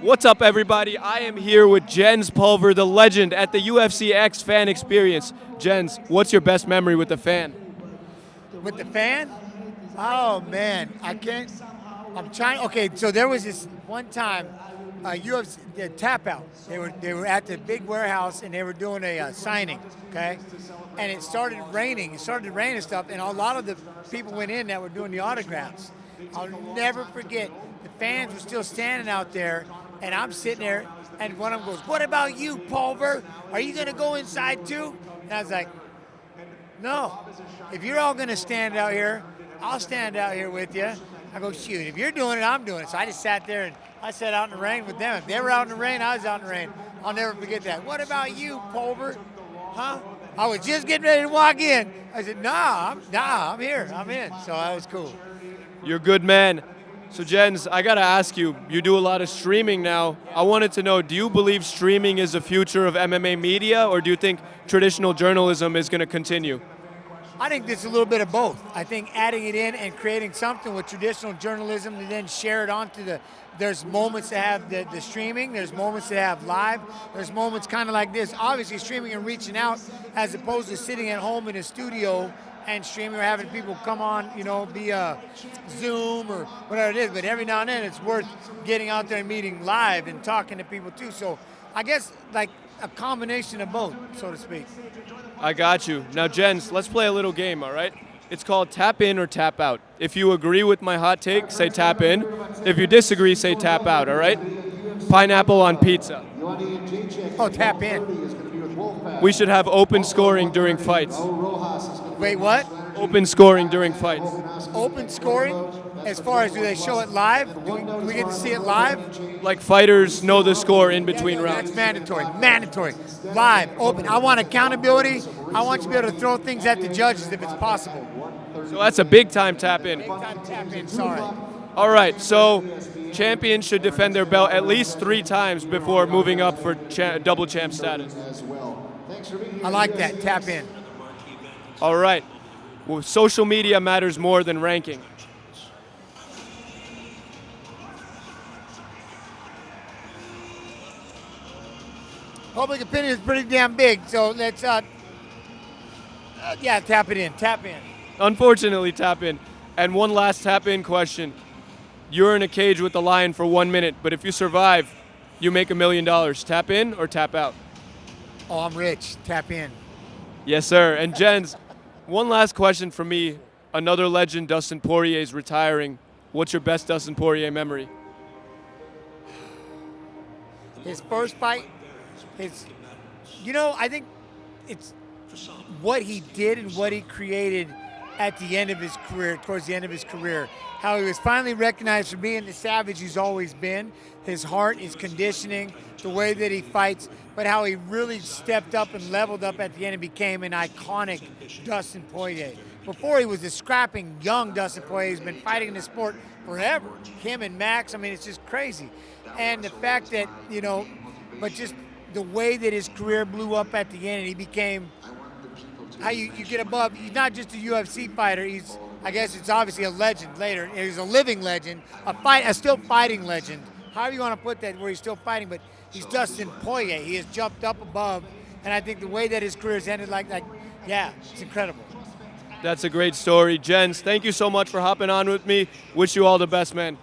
What's up, everybody? I am here with Jens Pulver, the legend, at the UFC X fan experience. Jens, what's your best memory with the fan? With the fan? Oh man, I can't. I'm trying. Okay, so there was this one time, UFC the tap out. They were at the big warehouse and they were doing a signing. Okay, and it started raining. It started raining stuff, and a lot of the people went in that were doing the autographs. I'll never forget. The fans were still standing out there, and I'm sitting there, and one of them goes, "What about you, Pulver? Are you gonna go inside too?" And I was like, "No. If you're all gonna stand out here, I'll stand out here with you." I go, "Shoot, if you're doing it, I'm doing it." So I just sat there and I sat out in the rain with them. If they were out in the rain, I was out in the rain. I'll never forget that. "What about you, Pulver? Huh?" I was just getting ready to walk in. I said, I'm here. I'm in. So that was cool. You're a good man. So Jens, I gotta ask you, you do a lot of streaming now. I wanted to know, do you believe streaming is the future of MMA media, or do you think traditional journalism is gonna continue? I think there's a little bit of both. I think adding it in and creating something with traditional journalism and then share it onto there's moments to have the streaming, there's moments to have live, there's moments kind of like this. Obviously streaming and reaching out as opposed to sitting at home in a studio and streaming or having people come on, via Zoom or whatever it is. But every now and then it's worth getting out there and meeting live and talking to people too. So I guess like a combination of both, so to speak. I got you. Now, Jens, let's play a little game, all right? It's called tap in or tap out. If you agree with my hot take, say tap in. If you disagree, say tap out, all right? Pineapple on pizza. Oh, tap in. We should have open scoring during fights. Wait, what? Open scoring during fights. Open scoring? As far as do they show it live? Do we get to see it live? Like fighters know the score in between rounds. That's mandatory. Mandatory. Live, open. I want accountability. I want you to be able to throw things at the judges if it's possible. So that's a big time tap in. Big time tap in, sorry. All right, so champions should defend their belt at least 3 times before moving up for double champ status. I like that, tap in. All right. Well, social media matters more than ranking. Public opinion is pretty damn big, so let's, yeah, tap it in, tap in. Unfortunately, tap in. And one last tap in question. You're in a cage with the lion for 1 minute, but if you survive, you make $1 million. Tap in or tap out? Oh, I'm rich, tap in. Yes, sir. And Jens, one last question from me. Another legend, Dustin Poirier, is retiring. What's your best Dustin Poirier memory? His first fight, I think it's what he did and what he created at the end of his career, towards the end of his career. How he was finally recognized for being the savage he's always been. His heart, his conditioning, the way that he fights, but how he really stepped up and leveled up at the end and became an iconic Dustin Poirier. Before he was a scrapping young Dustin Poirier. He's been fighting in the sport forever. Him and Max, I mean, it's just crazy. And the fact that, but just the way that his career blew up at the end and he became, how you get above, he's not just a UFC fighter, I guess it's obviously a legend later. He's a living legend, a still fighting legend. However you want to put that, where he's still fighting, but he's Dustin Poirier. He has jumped up above, and I think the way that his career has ended, yeah, it's incredible. That's a great story. Jens, thank you so much for hopping on with me. Wish you all the best, man.